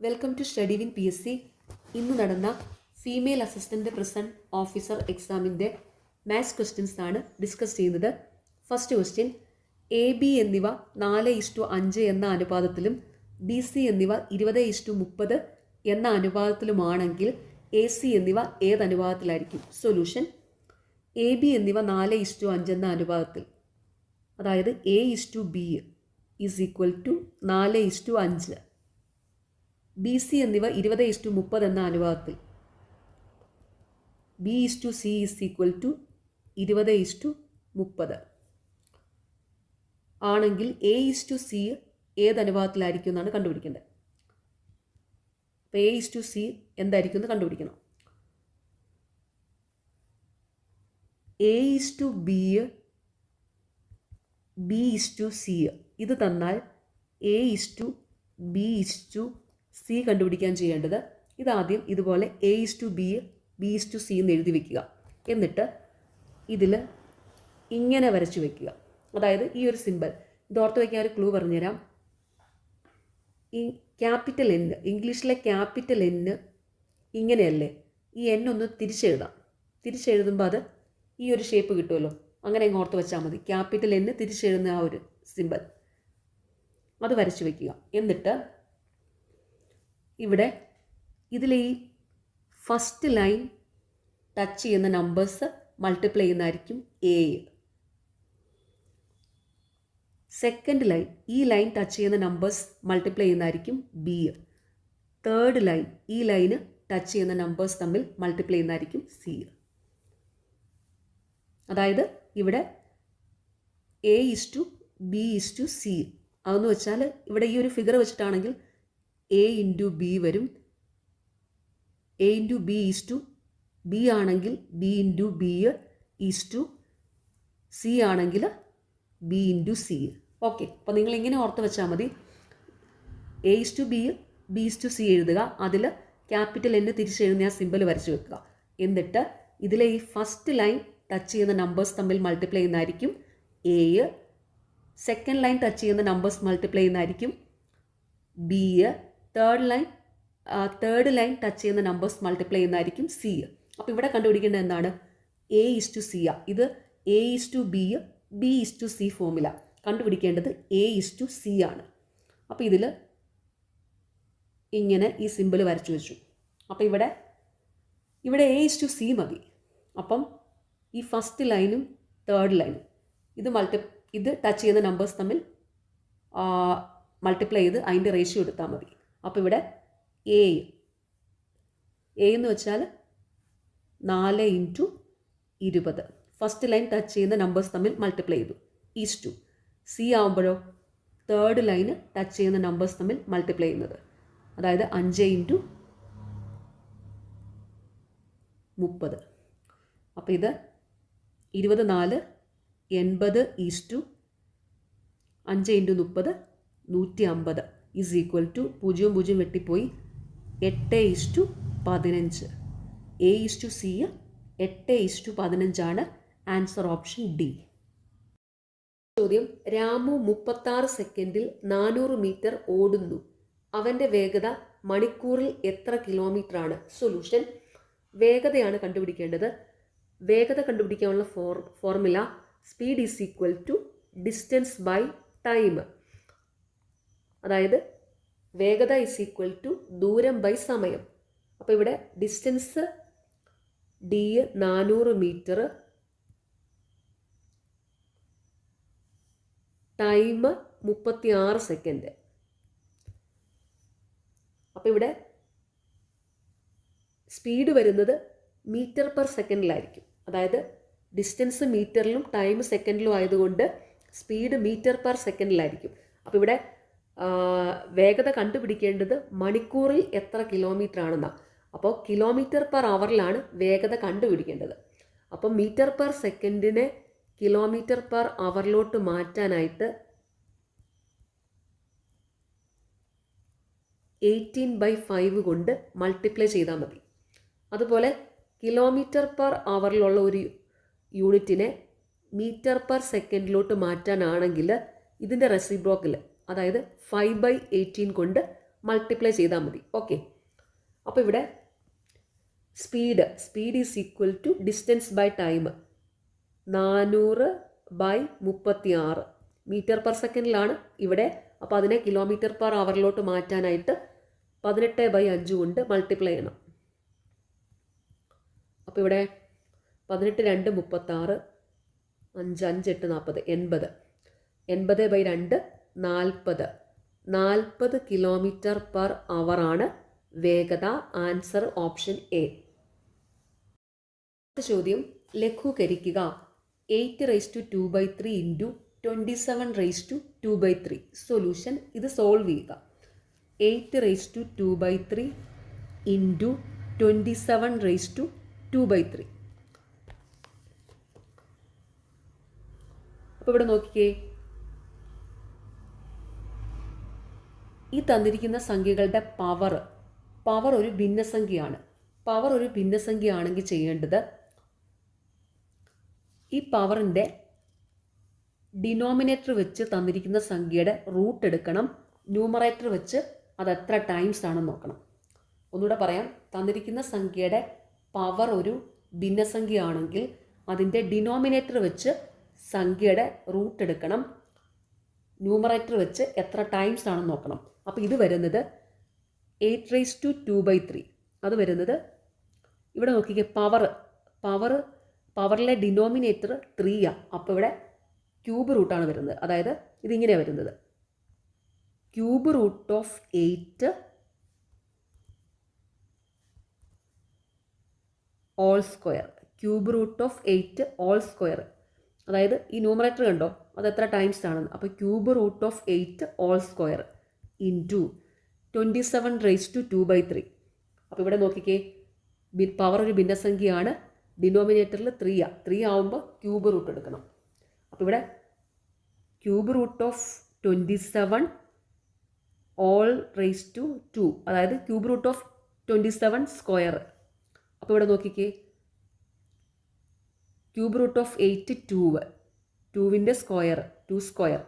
Welcome to study win PSC. ഇന്ന് നടന്ന female assistant present officer എക്സാമിൻ്റെ മാത്സ് ക്വസ്റ്റ്യൻസ് ആണ് ഡിസ്കസ് ചെയ്യുന്നത്. ഫസ്റ്റ് ക്വസ്റ്റ്യൻ, AB എന്നിവ 4:5 എന്ന അനുപാതത്തിലും BC എന്നിവ 20:30 എന്ന അനുപാതത്തിലുമാണെങ്കിൽ AC എന്നിവ ഏത് അനുപാതത്തിലായിരിക്കും? സൊല്യൂഷൻ, AB എന്നിവ 4:5 എന്ന അനുപാതത്തിൽ, അതായത് A:B is equal to 4:5. BC എന്നിവ 20:30 എന്ന അനുപാതത്തിൽ B:C ഈസ് ഈക്വൽ ടു 20:30 ആണെങ്കിൽ A:C ഏത് അനുപാതത്തിലായിരിക്കും എന്നാണ് കണ്ടുപിടിക്കേണ്ടത്. അപ്പോൾ A:C എന്തായിരിക്കും എന്ന് കണ്ടുപിടിക്കണം. A:B, B:C ഇത് തന്നാൽ A:B:C കണ്ടുപിടിക്കാൻ ചെയ്യേണ്ടത് ഇതാദ്യം ഇതുപോലെ A:B, B:C എന്ന് എഴുതി വയ്ക്കുക. എന്നിട്ട് ഇതിൽ ഇങ്ങനെ വരച്ചു വയ്ക്കുക. അതായത് ഈ ഒരു സിമ്പിൾ ഇത് ഓർത്ത് വയ്ക്കാൻ ഒരു ക്ലൂ പറഞ്ഞുതരാം. ഈ ക്യാപിറ്റൽ N, ഇംഗ്ലീഷിലെ ക്യാപിറ്റൽ N ഇങ്ങനെയല്ലേ? ഈ N ഒന്ന് തിരിച്ചെഴുതാം. തിരിച്ചെഴുതുമ്പോൾ അത് ഈ ഒരു ഷേപ്പ് കിട്ടുമല്ലോ. അങ്ങനെ അങ്ങ് ഓർത്ത് വെച്ചാൽ മതി. ക്യാപിറ്റൽ N തിരിച്ചെഴുതുന്ന ആ ഒരു സിമ്പിൾ അത് വരച്ചു വയ്ക്കുക. എന്നിട്ട് ഇവിടെ ഇതിലെ ഈ ഫസ്റ്റ് ലൈൻ ടച്ച് ചെയ്യുന്ന നമ്പേഴ്സ് മൾട്ടിപ്ലൈ ചെയ്യുന്നതായിരിക്കും A. സെക്കൻഡ് ലൈൻ, ഈ ലൈൻ ടച്ച് ചെയ്യുന്ന നമ്പേഴ്സ് മൾട്ടിപ്ലൈ ചെയ്യുന്നതായിരിക്കും B. തേർഡ് ലൈൻ, ഈ ലൈന് ടച്ച് ചെയ്യുന്ന നമ്പേഴ്സ് തമ്മിൽ മൾട്ടിപ്ലൈ ചെയ്യുന്നതായിരിക്കും C. അതായത് ഇവിടെ A:B:C അതെന്ന് വെച്ചാൽ ഇവിടെ ഈ ഒരു ഫിഗർ വെച്ചിട്ടാണെങ്കിൽ A:B വരും. A:B ആണെങ്കിൽ B:B C ആണെങ്കിൽ B:C. ഓക്കെ, അപ്പോൾ നിങ്ങൾ ഇങ്ങനെ ഓർത്ത് വെച്ചാൽ മതി. A:B, B:C എഴുതുക. അതിൽ ക്യാപിറ്റൽ N തിരിച്ചെഴുതുന്ന ആ സിമ്പിൾ വരച്ച് വെക്കുക. എന്നിട്ട് ഇതിലെ ഈ ഫസ്റ്റ് ലൈൻ ടച്ച് ചെയ്യുന്ന നമ്പേഴ്സ് തമ്മിൽ മൾട്ടിപ്ലൈ ചെയ്യുന്നതായിരിക്കും A. സെക്കൻഡ് ലൈൻ ടച്ച് ചെയ്യുന്ന നമ്പേഴ്സ് മൾട്ടിപ്ലൈ ചെയ്യുന്നതായിരിക്കും B. തേർഡ് ലൈൻ ടച്ച് ചെയ്യുന്ന നമ്പേഴ്സ് മൾട്ടിപ്ലൈ ചെയ്യുന്നതായിരിക്കും C. അപ്പോൾ ഇവിടെ കണ്ടുപിടിക്കേണ്ടത് എന്താണ്? A:C. ഇത് A:B, B:C ഫോമില കണ്ടുപിടിക്കേണ്ടത് A:C ആണ്. അപ്പോൾ ഇതിൽ ഇങ്ങനെ ഈ സിമ്പിൾ വരച്ചു വെച്ചു. അപ്പോൾ ഇവിടെ A:C മതി. അപ്പം ഈ ഫസ്റ്റ് ലൈനും തേർഡ് ലൈനും ഇത് ടച്ച് ചെയ്യുന്ന നമ്പേഴ്സ് തമ്മിൽ മൾട്ടിപ്ലൈ ചെയ്ത് അതിൻ്റെ റേഷ്യോ എടുത്താൽ മതി. അപ്പോൾ ഇവിടെ A എന്ന് വെച്ചാൽ 4:20. ഫസ്റ്റ് ലൈൻ ടച്ച് ചെയ്യുന്ന നമ്പേഴ്സ് തമ്മിൽ മൾട്ടിപ്ലൈ ചെയ്തു. ഈസ് C ആകുമ്പോഴോ തേർഡ് ലൈന് ടച്ച് ചെയ്യുന്ന നമ്പേഴ്സ് തമ്മിൽ മൾട്ടിപ്ലൈ ചെയ്യുന്നത്, അതായത് 5×30. അപ്പോൾ ഇത് 24, 80 ഈസ് 5×30 150 ഈസ് ഈക്വൽ ടു 0 വെട്ടിപ്പോയി 8:15. A:C 8:15 ആണ് ആൻസർ, ഓപ്ഷൻ ഡി. ചോദ്യം, രാമു 36 സെക്കൻഡിൽ 400 മീറ്റർ ഓടുന്നു. അവൻ്റെ വേഗത മണിക്കൂറിൽ എത്ര കിലോമീറ്റർ ആണ്? സൊല്യൂഷൻ, വേഗതയാണ് കണ്ടുപിടിക്കേണ്ടത്. വേഗത കണ്ടുപിടിക്കാനുള്ള formula speed is equal to distance by time. അതായത് വേഗത ഈസ് ഈക്വൽ ടു ദൂരം ബൈ സമയം. അപ്പോൾ ഇവിടെ distance D 400 metre, time 36 second. അപ്പോൾ ഇവിടെ സ്പീഡ് വരുന്നത് മീറ്റർ പെർ സെക്കൻഡിലായിരിക്കും. അതായത് ഡിസ്റ്റൻസ് മീറ്ററിലും ടൈം സെക്കൻഡിലും ആയതുകൊണ്ട് സ്പീഡ് മീറ്റർ പെർ സെക്കൻഡിലായിരിക്കും. അപ്പോൾ ഇവിടെ വേഗത കണ്ടുപിടിക്കേണ്ടത് മണിക്കൂറിൽ എത്ര കിലോമീറ്റർ ആണെന്നാണ്. അപ്പോൾ കിലോമീറ്റർ പെർ അവറിലാണ് വേഗത കണ്ടുപിടിക്കേണ്ടത്. അപ്പോൾ മീറ്റർ പെർ സെക്കൻഡിനെ കിലോമീറ്റർ പെർ അവറിലോട്ട് മാറ്റാനായിട്ട് 18/5 കൊണ്ട് മൾട്ടിപ്ലൈ ചെയ്താൽ മതി. അതുപോലെ കിലോമീറ്റർ പെർ അവറിലുള്ള ഒരു യൂണിറ്റിനെ മീറ്റർ പെർ സെക്കൻഡിലോട്ട് മാറ്റാനാണെങ്കിൽ ഇതിൻ്റെ റെസിപ്രോക്കൽ, അതായത് 5/18 കൊണ്ട് മൾട്ടിപ്ലൈ ചെയ്താൽ മതി. ഓക്കെ, അപ്പോൾ ഇവിടെ speed is equal to distance by time. 400/36 metre per സെക്കൻഡിലാണ് ഇവിടെ. അപ്പോൾ അതിനെ കിലോമീറ്റർ പെർ അവറിലോട്ട് മാറ്റാനായിട്ട് 18/5 കൊണ്ട് മൾട്ടിപ്ലൈ ചെയ്യണം. അപ്പോൾ ഇവിടെ 18 2 36, 5 5 8 40, 80. 80/2 40. 40 കിലോമീറ്റർ പെർ അവർ ആണ് വേഗത. Answer option A. ചോദ്യം ലഘൂകരിക്കുക. 8⁻² ഇൻറ്റു 27⁻²3. സൊല്യൂഷൻ. ഇത് സോൾവ് ചെയ്യുക. 8⁻² ഇൻറ്റു 27⁻²3. അപ്പോൾ ഇവിടെ നോക്കിക്കേ, ഈ തന്നിരിക്കുന്ന സംഖ്യകളുടെ പവർ ഒരു ഭിന്നസംഖ്യയാണ്. പവർ ഒരു ഭിന്നസംഖ്യയാണെങ്കിൽ ചെയ്യേണ്ടത് ഈ പവറിൻ്റെ ഡിനോമിനേറ്റർ വെച്ച് തന്നിരിക്കുന്ന സംഖ്യയുടെ റൂട്ട് എടുക്കണം. ന്യൂമറേറ്റർ വെച്ച് അത് എത്ര ടൈംസ് ആണെന്ന് നോക്കണം. ഒന്നുകൂടെ പറയാം, തന്നിരിക്കുന്ന സംഖ്യയുടെ പവർ ഒരു ഭിന്നസംഖ്യയാണെങ്കിൽ അതിൻ്റെ ഡിനോമിനേറ്റർ വെച്ച് സംഖ്യയുടെ റൂട്ട് എടുക്കണം. ന്യൂമറേറ്റർ വെച്ച് എത്ര ടൈംസ് ആണെന്ന് നോക്കണം. അപ്പോൾ ഇത് വരുന്നത് 8⁻²3. അത് വരുന്നത് ഇവിടെ നോക്കിക്കേ, പവറിലെ ഡിനോമിനേറ്റർ 3 അപ്പോൾ ഇവിടെ ക്യൂബ് റൂട്ടാണ് വരുന്നത്. അതായത് ഇതിങ്ങനെയാണ് വരുന്നത്, cube root of 8 whole square. Cube root of 8 whole square. അതായത് ഈ ന്യൂമറേറ്റർ കണ്ടോ, അത് എത്ര ടൈംസ് ആണെന്ന്. അപ്പോൾ cube root of 8 whole square into 27⁻²3. അപ്പോൾ ഇവിടെ നോക്കിക്കേ, പവർ ഒരു ഭിന്നസംഖ്യയാണ്. ഡിനോമിനേറ്ററിൽ 3 ആവുമ്പോൾ ക്യൂബ് റൂട്ട് എടുക്കണം. അപ്പോൾ ഇവിടെ cube root of 27 whole raise to 2, അതായത് ക്യൂബ് റൂട്ട് ഓഫ് 27 സ്ക്വയർ. അപ്പോൾ ഇവിടെ നോക്കിക്കേ, ക്യൂബ് റൂട്ട് ഓഫ് 8 2ൻ്റെ square 2 square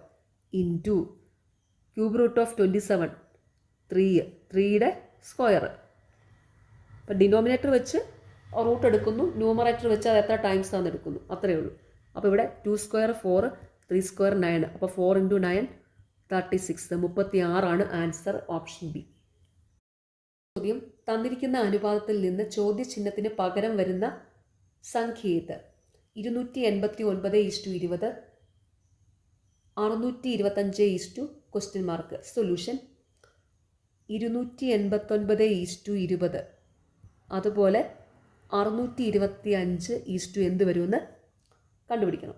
into cube root of 27 3യുടെ സ്ക്വയർ. അപ്പോൾ ഡിനോമിനേറ്റർ വെച്ച് റൂട്ട് എടുക്കുന്നു, ന്യൂമറേറ്റർ വെച്ച് അത് എത്ര ടൈംസ് ആണെന്ന് എടുക്കുന്നു, അത്രയേ ഉള്ളൂ. അപ്പോൾ ഇവിടെ 2 സ്ക്വയർ 4, 3 സ്ക്വയർ 9. അപ്പോൾ 4 × 9 36, 36 ആൻസർ ഓപ്ഷൻ ബി. ചോദ്യം തന്നിരിക്കുന്ന അനുപാതത്തിൽ നിന്ന് ചോദ്യചിഹ്നത്തിന് പകരം വരുന്ന സംഖ്യ ഏത്? 289:20, 625 സൊല്യൂഷൻ. 289:20, അതുപോലെ 625 എന്ത് വരുമെന്ന് കണ്ടുപിടിക്കണം.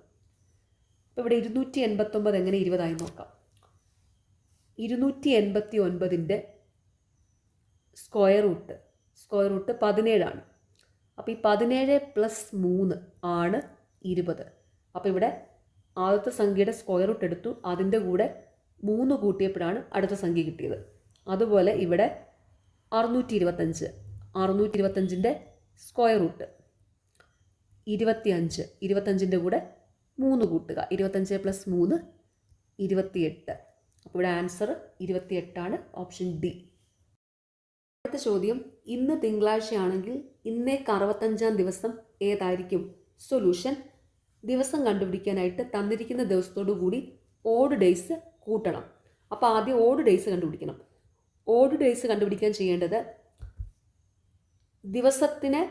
അപ്പോൾ ഇവിടെ 289 എങ്ങനെ 20 നോക്കാം. 289ൻ്റെ സ്ക്വയർ റൂട്ട് 17 അപ്പോൾ ഈ 17 + 3 ആണ് 20. അപ്പോൾ ഇവിടെ ആദ്യത്തെ സംഖ്യയുടെ സ്ക്വയർ റൂട്ട് എടുത്തു, അതിൻ്റെ കൂടെ 3 കൂട്ടിയപ്പോഴാണ് അടുത്ത സംഖ്യ കിട്ടിയത്. അതുപോലെ ഇവിടെ 625ൻ്റെ സ്ക്വയർ റൂട്ട് 25ൻ്റെ കൂടെ 3 കൂട്ടുക, 25 + 3 28. അപ്പോൾ ഇവിടെ ആൻസർ 28 ഓപ്ഷൻ ഡി. അടുത്ത ചോദ്യം, ഇന്ന് തിങ്കളാഴ്ചയാണെങ്കിൽ ഇന്നേക്ക് 65-ാം ദിവസം ഏതായിരിക്കും? സൊല്യൂഷൻ. ദിവസം കണ്ടുപിടിക്കാനായിട്ട് തന്നിരിക്കുന്ന ദിവസത്തോടു കൂടി ഓഡ് ഡേയ്സ് കൂട്ടണം. അപ്പോൾ ആദ്യം ഓഡ് ഡേയ്സ് കണ്ടുപിടിക്കണം. ഓഡ് ഡേയ്സ് കണ്ടുപിടിക്കാൻ ചെയ്യേണ്ടത് ദിവസത്തിനെ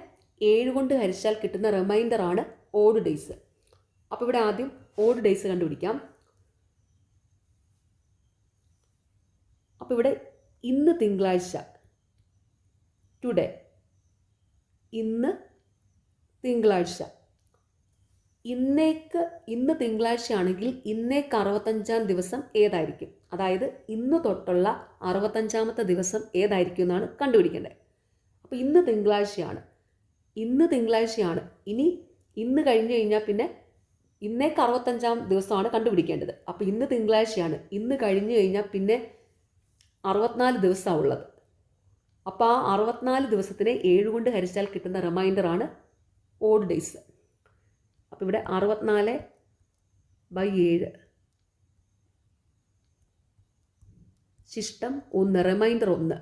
7 കൊണ്ട് ഹരിച്ചാൽ കിട്ടുന്ന റിമൈൻഡറാണ് ഓഡ് ഡേയ്സ്. അപ്പോൾ ഇവിടെ ആദ്യം ഓഡ് ഡേയ്സ് കണ്ടുപിടിക്കാം. അപ്പോൾ ഇവിടെ ഇന്ന് തിങ്കളാഴ്ച, ടുഡേ, ഇന്ന് തിങ്കളാഴ്ച. ഇന്ന് തിങ്കളാഴ്ചയാണെങ്കിൽ ഇന്നേക്ക് 65-ാം ദിവസം ഏതായിരിക്കും? അതായത് ഇന്ന് തൊട്ടുള്ള 65-ാമത്തെ ദിവസം ഏതായിരിക്കും എന്നാണ് കണ്ടുപിടിക്കേണ്ടത്. അപ്പോൾ ഇന്ന് തിങ്കളാഴ്ചയാണ്. ഇന്ന് കഴിഞ്ഞ് കഴിഞ്ഞാൽ പിന്നെ ഇന്നേക്ക് 65-ാം ദിവസമാണ് കണ്ടുപിടിക്കേണ്ടത്. അപ്പോൾ ഇന്ന് തിങ്കളാഴ്ചയാണ്. ഇന്ന് കഴിഞ്ഞ് കഴിഞ്ഞാൽ പിന്നെ 64 ദിവസമാണ് ഉള്ളത്. അപ്പോൾ ആ 64 ദിവസത്തിനെ 7 കൊണ്ട് ഹരിച്ചാൽ കിട്ടുന്ന റിമൈൻഡറാണ് ഓഡ് ഡേയ്സ്. അപ്പോൾ ഇവിടെ 64/7 ശിഷ്ടം 1, റിമൈൻഡർ 1.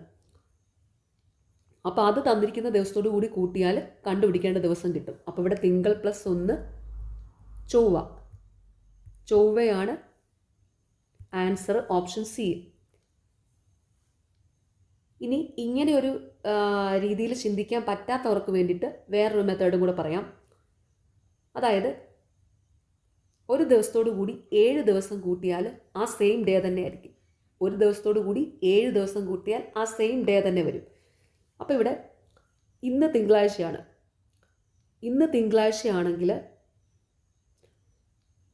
അപ്പോൾ അത് തന്നിരിക്കുന്ന ദിവസത്തോടു കൂടി കൂട്ടിയാൽ കണ്ടുപിടിക്കേണ്ട ദിവസം കിട്ടും. അപ്പോൾ ഇവിടെ തിങ്കൾ പ്ലസ് 1 ചൊവ്വയാണ് ആൻസർ, ഓപ്ഷൻ സി. ഇനി ഇങ്ങനെ ഒരു രീതിയിൽ ചിന്തിക്കാൻ പറ്റാത്തവർക്ക് വേണ്ടിയിട്ട് വേറൊരു മെത്തേഡും കൂടെ പറയാം. അതായത് ഒരു ദിവസത്തോടു കൂടി 7 ദിവസം കൂട്ടിയാൽ ആ സെയിം ഡേ തന്നെ ആയിരിക്കും. ഒരു ദിവസത്തോടു കൂടി 7 ദിവസം കൂട്ടിയാൽ ആ സെയിം ഡേ തന്നെ വരും. അപ്പോൾ ഇവിടെ ഇന്ന് തിങ്കളാഴ്ചയാണെങ്കിൽ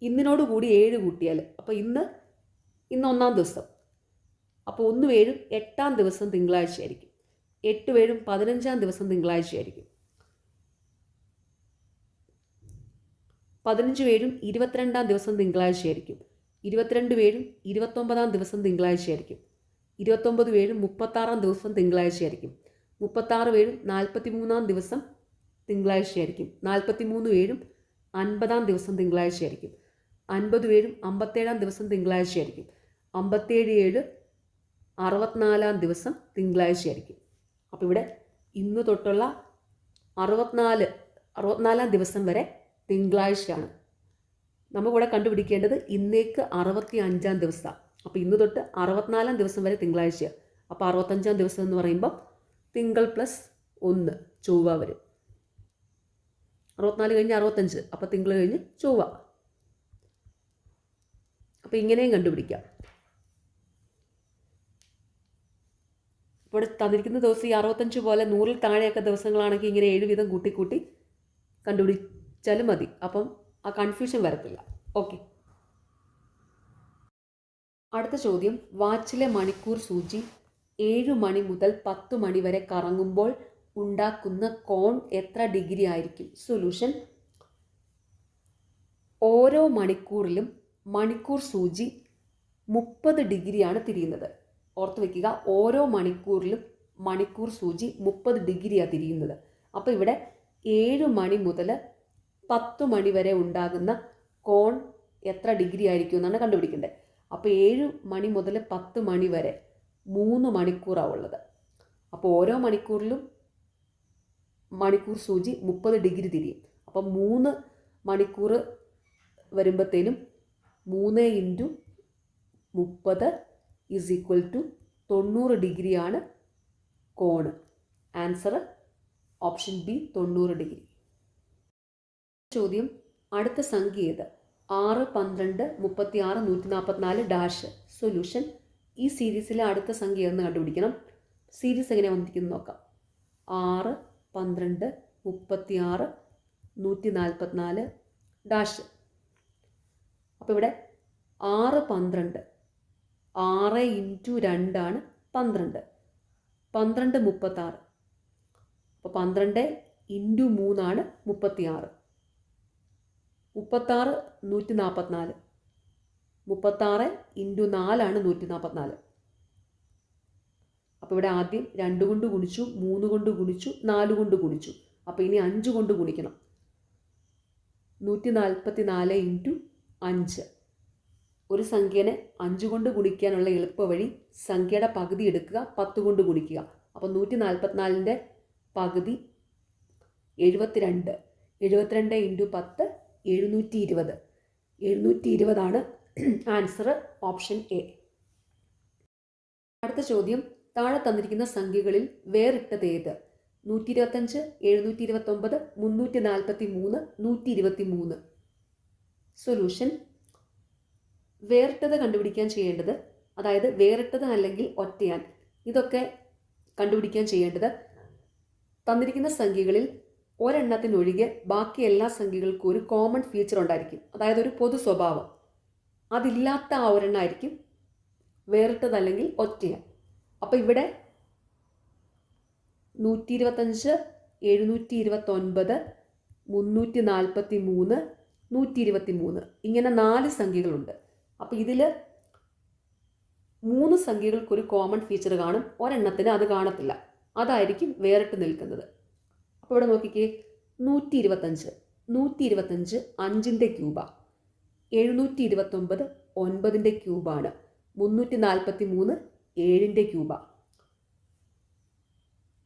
ഇന്നിനോട് കൂടി 7 കൂട്ടിയാൽ അപ്പോൾ ഇന്ന് 1-ാം ദിവസം, അപ്പോൾ 1 7 8-ാം ദിവസം തിങ്കളാഴ്ചയായിരിക്കും. 8 7 15-ാം ദിവസം തിങ്കളാഴ്ചയായിരിക്കും. 15 7 22-ാം ദിവസം തിങ്കളാഴ്ചയായിരിക്കും. 22 7 29-ാം ദിവസം തിങ്കളാഴ്ചയായിരിക്കും. 29 7 36-ാം ദിവസം തിങ്കളാഴ്ചയായിരിക്കും. 36 7 43-ാം ദിവസം തിങ്കളാഴ്ചയായിരിക്കും. 43 7 50-ാം ദിവസം തിങ്കളാഴ്ചയായിരിക്കും. 50 7 57-ാം ദിവസം തിങ്കളാഴ്ചയായിരിക്കും. 57 7 64-ാം ദിവസം തിങ്കളാഴ്ചയായിരിക്കും. അപ്പോൾ ഇവിടെ ഇന്ന് തൊട്ടുള്ള 64-ാം ദിവസം വരെ തിങ്കളാഴ്ചയാണ്. നമുക്കിവിടെ കണ്ടുപിടിക്കേണ്ടത് ഇന്നേക്ക് 65-ാം ദിവസമാണ്. അപ്പോൾ ഇന്ന് തൊട്ട് 64-ാം ദിവസം വരെ തിങ്കളാഴ്ചയാണ്. അപ്പോൾ 65-ാം ദിവസം എന്ന് പറയുമ്പോൾ തിങ്കൾ പ്ലസ് 1 ചൊവ്വ വരും. 64 കഴിഞ്ഞ് 65, അപ്പോൾ തിങ്കൾ കഴിഞ്ഞ് ചൊവ്വ. അപ്പോൾ ഇങ്ങനെയും കണ്ടുപിടിക്കാം. ഇവിടെ തന്നിരിക്കുന്ന ദിവസം ഈ 65 പോലെ 100-ൽ താഴെയൊക്കെ ദിവസങ്ങളാണെങ്കിൽ ഇങ്ങനെ 7 വീതം കൂട്ടി കണ്ടുപിടിച്ചാലും മതി. അപ്പം ആ കൺഫ്യൂഷൻ വരത്തില്ല. ഓക്കെ, അടുത്ത ചോദ്യം. വാച്ചിലെ മണിക്കൂർ സൂചി 7 മണി മുതൽ 10 മണി വരെ കറങ്ങുമ്പോൾ ഉണ്ടാക്കുന്ന കോൺ എത്ര ഡിഗ്രി ആയിരിക്കും? സൊല്യൂഷൻ. ഓരോ മണിക്കൂറിലും മണിക്കൂർ സൂചി 30 ഡിഗ്രിയാണ് തിരിയുന്നത്. ഓർത്ത് വയ്ക്കുക, ഓരോ മണിക്കൂറിലും മണിക്കൂർ സൂചി 30 ഡിഗ്രിയാണ് തിരിയുന്നത്. അപ്പോൾ ഇവിടെ 7 മണി മുതൽ 10 മണി വരെ ഉണ്ടാകുന്ന കോൺ എത്ര ഡിഗ്രി ആയിരിക്കും എന്നാണ് കണ്ടുപിടിക്കേണ്ടത്. അപ്പോൾ 7 മണി മുതൽ 10 മണി വരെ 3 മണിക്കൂറാണ് ഉള്ളത്. അപ്പോൾ ഓരോ മണിക്കൂറിലും മണിക്കൂർ സൂചി 30 ഡിഗ്രി തിരിയും. അപ്പം 3 മണിക്കൂർ വരുമ്പോഴത്തേനും 3 × 30 = 90 ഡിഗ്രിയാണ് cone. Answer option B, 90 degree. ചോദ്യം. അടുത്ത സംഖ്യ ഏത്? 6 12 36 144 ഡാഷ്. സൊല്യൂഷൻ. ഈ സീരീസിലെ അടുത്ത സംഖ്യ എന്ന് കണ്ടുപിടിക്കണം. സീരീസ് എങ്ങനെ വന്നിരിക്കുന്നു നോക്കാം. 6 12 36 144 ഡാഷ്. അപ്പോൾ ഇവിടെ 6 12, 6 × 2 ആണ് 12, 12 36. അപ്പോൾ 12 × 3 ആണ് 36, 36 144, 36 × 4 ആണ് 144. അപ്പോൾ ഇവിടെ ആദ്യം 2 കൊണ്ട് ഗുണിച്ചു, 3 കൊണ്ട് ഗുണിച്ചു, 4 കൊണ്ട് ഗുണിച്ചു. അപ്പോൾ ഇനി 5 കൊണ്ട് ഗുണിക്കണം. 144 × 5. ഒരു സംഖ്യനെ 5 കൊണ്ട് ഗുണിക്കാനുള്ള എളുപ്പ വഴി സംഖ്യയുടെ പകുതി എടുക്കുക, 10 കൊണ്ട് ഗുണിക്കുക. അപ്പോൾ 144-ൻ്റെ പകുതി 72. 72 × 10 720. 720 ആണ് ആൻസർ, ഓപ്ഷൻ എ. അടുത്ത ചോദ്യം. താഴെ തന്നിരിക്കുന്ന സംഖ്യകളിൽ വേറിട്ടത് ഏത്? 125, 729, 343, 123. സൊല്യൂഷൻ. വേറിട്ടത് കണ്ടുപിടിക്കാൻ ചെയ്യേണ്ടത്, അതായത് വേറിട്ടത് അല്ലെങ്കിൽ ഒറ്റയാൻ, ഇതൊക്കെ കണ്ടുപിടിക്കാൻ ചെയ്യേണ്ടത് തന്നിരിക്കുന്ന സംഖ്യകളിൽ ഒരെണ്ണത്തിനൊഴികെ ബാക്കി എല്ലാ സംഖ്യകൾക്കും ഒരു കോമൺ ഫീച്ചർ ഉണ്ടായിരിക്കും, അതായത് ഒരു പൊതു സ്വഭാവം. അതില്ലാത്ത ആ ഒരെണ്ണമായിരിക്കും വേറിട്ടത് അല്ലെങ്കിൽ ഒറ്റയാൻ. അപ്പോൾ ഇവിടെ 125, 729, 343, 123 ഇങ്ങനെ 4 സംഖ്യകളുണ്ട്. അപ്പോൾ ഇതിൽ 3 സംഖ്യകൾക്കൊരു കോമൺ ഫീച്ചർ കാണും, ഒരെണ്ണത്തിന് അത് കാണത്തില്ല. അതായിരിക്കും വേറിട്ട് നിൽക്കുന്നത്. അപ്പോൾ ഇവിടെ നോക്കിക്കേ, 125 5ൻ്റെ ക്യൂബാണ്, 729 9ൻ്റെ ക്യൂബാണ്, 343 7ൻ്റെ ക്യൂബാണ്.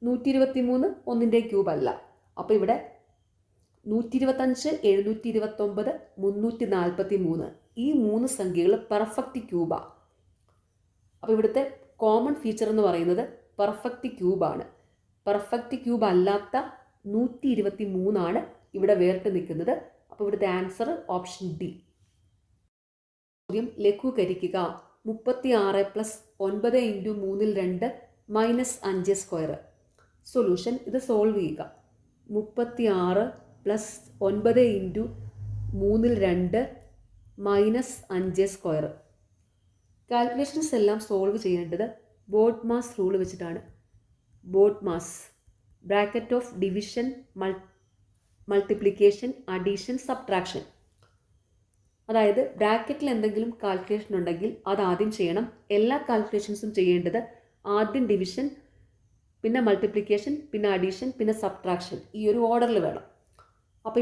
123 1ൻ്റെ ക്യൂബല്ല. അപ്പോൾ ഇവിടെ 125, 729, 343 ഈ 3 സംഖ്യകൾ പെർഫെക്റ്റ് ക്യൂബാണ്. അപ്പോൾ ഇവിടുത്തെ കോമൺ ഫീച്ചർ എന്ന് പറയുന്നത് പെർഫെക്റ്റ് ക്യൂബാണ്. പെർഫെക്റ്റ് ക്യൂബ് അല്ലാത്ത 123 ഇവിടെ വേറിട്ട് നിൽക്കുന്നത്. അപ്പോൾ ഇവിടുത്തെ ആൻസർ ഓപ്ഷൻ ഡി. ചോദ്യം ലഘൂകരിക്കുക. 36 + 9 × 3 2 -5 സ്ക്വയർ. സൊല്യൂഷൻ ഇത് സോൾവ് ചെയ്യുക. 36 + 9 × 3 2 -5 സ്ക്വയർ. കാൽക്കുലേഷൻസ് എല്ലാം സോൾവ് ചെയ്യേണ്ടത് ബോഡ് മാസ് റൂൾ വെച്ചിട്ടാണ്. BODMAS bracket of division, multiplication, addition, subtraction. അതായത് ബ്രാക്കറ്റിൽ എന്തെങ്കിലും കാൽക്കുലേഷൻ ഉണ്ടെങ്കിൽ അത് ആദ്യം ചെയ്യണം. എല്ലാ കാൽക്കുലേഷൻസും ചെയ്യേണ്ടത് ആദ്യം ഡിവിഷൻ, പിന്നെ മൾട്ടിപ്ലിക്കേഷൻ, പിന്നെ അഡീഷൻ, പിന്നെ സബ്ട്രാക്ഷൻ, ഈ ഒരു ഓർഡറിൽ വേണം. അപ്പോൾ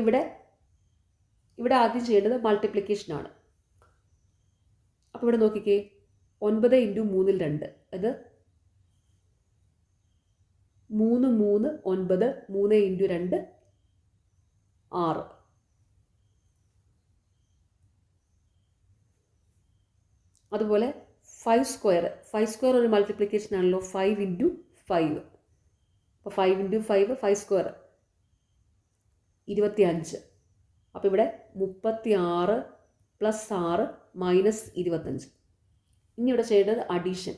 ഇവിടെ ആദ്യം ചെയ്യേണ്ടത് മൾട്ടിപ്ലിക്കേഷനാണ്. അപ്പോൾ ഇവിടെ നോക്കിക്കേ, 9 × 3 2 അത് 3 3 9, 3 × 2 6. അതുപോലെ 5 സ്ക്വയർ ഒരു മൾട്ടിപ്ലിക്കേഷൻ ആണല്ലോ. 5 × 5. അപ്പോൾ 5 × 5 5 സ്ക്വയർ 25. അപ്പോൾ ഇവിടെ 36 + 6 - 25. ഇനി ഇവിടെ ചെയ്യേണ്ടത് addition.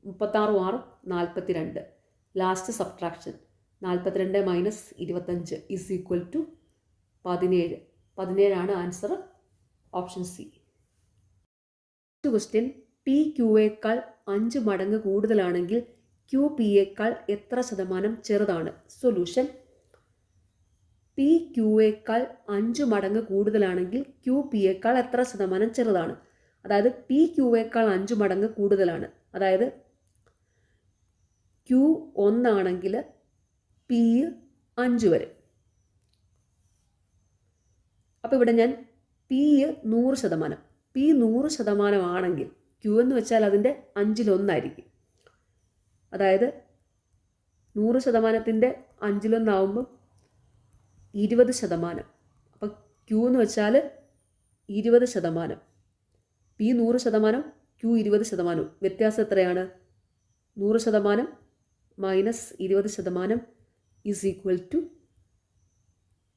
36 6 42. Last subtraction. 42 - 25 = 17. 17 answer, option C. Question, P ക്യൂയേക്കാൾ 5 മടങ്ങ് കൂടുതലാണെങ്കിൽ ക്യൂ പിയേക്കാൾ എത്ര ശതമാനം ചെറുതാണ്? സൊല്യൂഷൻ, പി ക്യൂയേക്കാൾ 5 മടങ്ങ് കൂടുതലാണെങ്കിൽ ക്യൂ പിയേക്കാൾ എത്ര ശതമാനം ചെറുതാണ്? അതായത് പി ക്യൂയേക്കാൾ 5 മടങ്ങ് കൂടുതലാണ്. അതായത് ക്യൂ 1 ആണെങ്കിൽ പി 5 വരെ. അപ്പോൾ ഇവിടെ ഞാൻ പി 100%, പി 100% ആണെങ്കിൽ ക്യൂ എന്ന് വെച്ചാൽ അതിൻ്റെ 5-1 ആയിരിക്കും. അതായത് 100%ൻ്റെ 5-1 ആകുമ്പോൾ 20%. അപ്പോൾ ക്യൂ എന്ന് വെച്ചാൽ 20%. P 100%, Q 20%. വ്യത്യാസം എത്രയാണ്? 100% - 20% =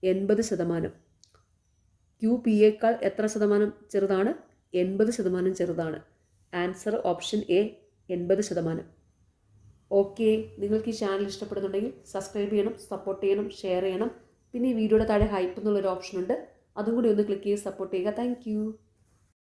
80%. ക്യൂ പിയേക്കാൾ എത്ര ശതമാനം ചെറുതാണ്? 80% ചെറുതാണ്. Answer option A, 80%. ഓക്കെ, നിങ്ങൾക്ക് ഈ ചാനൽ ഇഷ്ടപ്പെടുന്നുണ്ടെങ്കിൽ സബ്സ്ക്രൈബ് ചെയ്യണം, സപ്പോർട്ട് ചെയ്യണം, ഷെയർ ചെയ്യണം. പിന്നെ ഈ വീഡിയോയുടെ താഴെ ഹൈപ്പ് എന്നുള്ളൊരു ഓപ്ഷൻ ഉണ്ട്, അതും കൂടി ഒന്ന് ക്ലിക്ക് ചെയ്ത് സപ്പോർട്ട് ചെയ്യുക. താങ്ക്